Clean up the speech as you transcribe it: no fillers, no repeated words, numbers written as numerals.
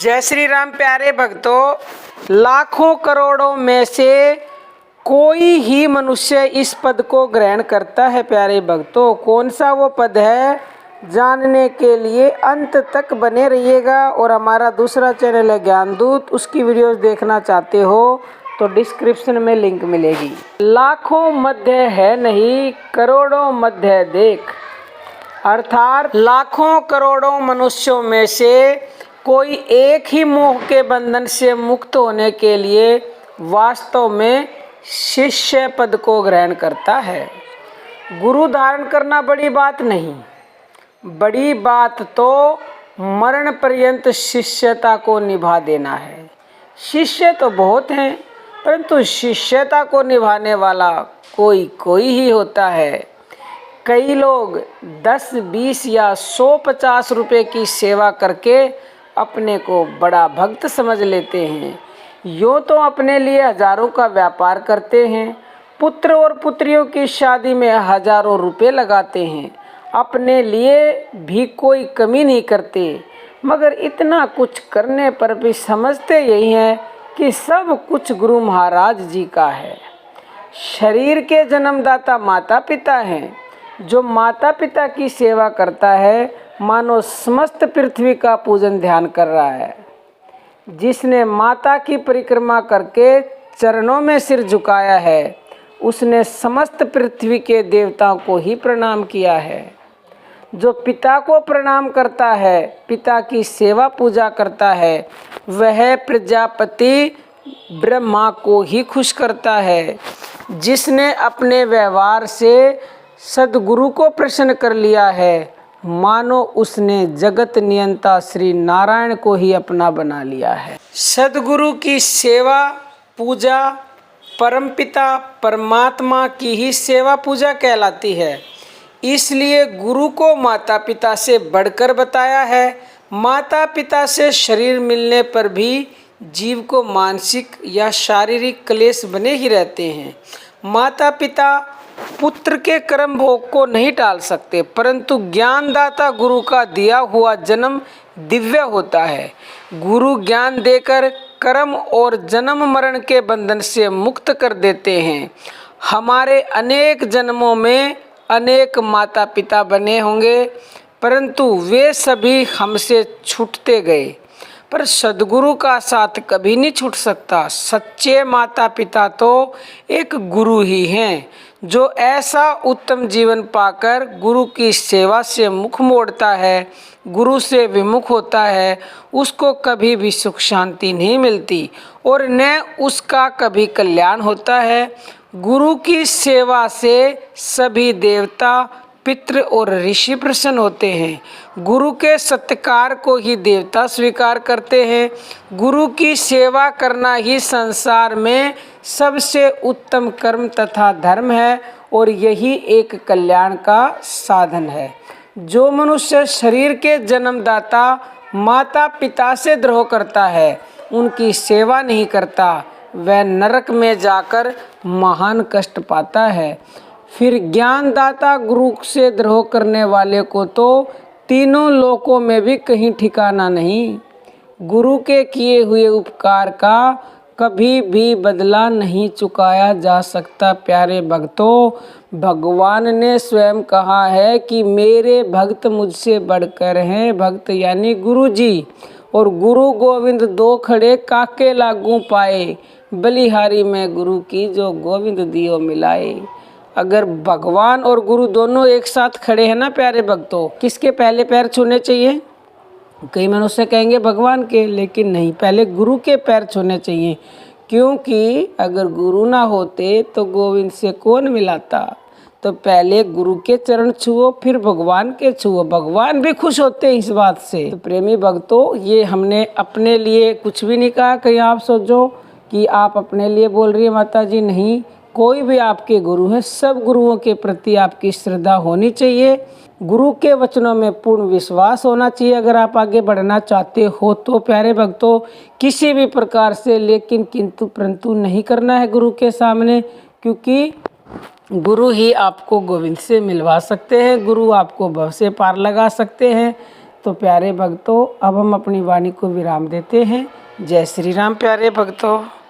जय श्री राम प्यारे भक्तों, लाखों करोड़ों में से कोई ही मनुष्य इस पद को ग्रहण करता है। प्यारे भक्तों, कौन सा वो पद है जानने के लिए अंत तक बने रहिएगा। और हमारा दूसरा चैनल है ज्ञानदूत, उसकी वीडियोस देखना चाहते हो तो डिस्क्रिप्शन में लिंक मिलेगी। लाखों मध्य है नहीं, करोड़ों मध्य देख। अर्थात लाखों करोड़ों मनुष्यों में से कोई एक ही मोह के बंधन से मुक्त होने के लिए वास्तव में शिष्य पद को ग्रहण करता है। गुरु धारण करना बड़ी बात नहीं, बड़ी बात तो मरण पर्यंत शिष्यता को निभा देना है। शिष्य तो बहुत हैं, परंतु शिष्यता को निभाने वाला कोई ही होता है। कई लोग 10, 20 या 100-50 रुपए की सेवा करके अपने को बड़ा भक्त समझ लेते हैं। यूँ तो अपने लिए हजारों का व्यापार करते हैं, पुत्र और पुत्रियों की शादी में हजारों रुपए लगाते हैं, अपने लिए भी कोई कमी नहीं करते। मगर इतना कुछ करने पर भी समझते यही हैं कि सब कुछ गुरु महाराज जी का है। शरीर के जन्मदाता माता पिता हैं। जो माता पिता की सेवा करता है मानो समस्त पृथ्वी का पूजन ध्यान कर रहा है। जिसने माता की परिक्रमा करके चरणों में सिर झुकाया है, उसने समस्त पृथ्वी के देवताओं को ही प्रणाम किया है। जो पिता को प्रणाम करता है, पिता की सेवा पूजा करता है, वह प्रजापति ब्रह्मा को ही खुश करता है। जिसने अपने व्यवहार से सद्गुरु को प्रसन्न कर लिया है, मानो उसने जगत नियंता श्री नारायण को ही अपना बना लिया है। सद्गुरु की सेवा पूजा परमपिता परमात्मा की ही सेवा पूजा कहलाती है। इसलिए गुरु को माता पिता से बढ़कर बताया है। माता पिता से शरीर मिलने पर भी जीव को मानसिक या शारीरिक क्लेश बने ही रहते हैं। माता पिता पुत्र के कर्म भोग को नहीं टाल सकते, परंतु ज्ञानदाता गुरु का दिया हुआ जन्म दिव्य होता है। गुरु ज्ञान देकर कर्म और जन्म मरण के बंधन से मुक्त कर देते हैं। हमारे अनेक जन्मों में अनेक माता पिता बने होंगे, परंतु वे सभी हमसे छूटते गए, पर सद्गुरु का साथ कभी नहीं छूट सकता। सच्चे माता पिता तो एक गुरु ही हैं। जो ऐसा उत्तम जीवन पाकर गुरु की सेवा से मुख मोड़ता है, गुरु से विमुख होता है, उसको कभी भी सुख शांति नहीं मिलती और न उसका कभी कल्याण होता है। गुरु की सेवा से सभी देवता पितृ और ऋषि प्रसन्न होते हैं। गुरु के सत्कार को ही देवता स्वीकार करते हैं। गुरु की सेवा करना ही संसार में सबसे उत्तम कर्म तथा धर्म है और यही एक कल्याण का साधन है। जो मनुष्य शरीर के जन्मदाता माता पिता से द्रोह करता है, उनकी सेवा नहीं करता, वह नरक में जाकर महान कष्ट पाता है। फिर ज्ञानदाता गुरु से द्रोह करने वाले को तो तीनों लोकों में भी कहीं ठिकाना नहीं। गुरु के किए हुए उपकार का कभी भी बदला नहीं चुकाया जा सकता। प्यारे भक्तों, भगवान ने स्वयं कहा है कि मेरे भक्त मुझसे बढ़कर हैं। भक्त यानी गुरु जी। और गुरु गोविंद दो खड़े काके लागू पाए, बलिहारी में गुरु की जो गोविंद दियो मिलाए। अगर भगवान और गुरु दोनों एक साथ खड़े हैं ना प्यारे भक्तों, किसके पहले पैर छूने चाहिए? कई मनुष्य कहेंगे भगवान के, लेकिन नहीं, पहले गुरु के पैर छूने चाहिए। क्योंकि अगर गुरु ना होते तो गोविंद से कौन मिलाता? तो पहले गुरु के चरण छुओ, फिर भगवान के छुओ। भगवान भी खुश होते हैं इस बात से। तो प्रेमी भक्तों, ये हमने अपने लिए कुछ भी नहीं कहा। कहीं आप सोचो कि आप अपने लिए बोल रही है माता जी, नहीं। कोई भी आपके गुरु हैं, सब गुरुओं के प्रति आपकी श्रद्धा होनी चाहिए। गुरु के वचनों में पूर्ण विश्वास होना चाहिए अगर आप आगे बढ़ना चाहते हो तो। प्यारे भक्तों, किसी भी प्रकार से लेकिन किंतु परंतु नहीं करना है गुरु के सामने, क्योंकि गुरु ही आपको गोविंद से मिलवा सकते हैं। गुरु आपको भव से पार लगा सकते हैं। तो प्यारे भक्तों अब हम अपनी वाणी को विराम देते हैं। जय श्री राम प्यारे भक्तों।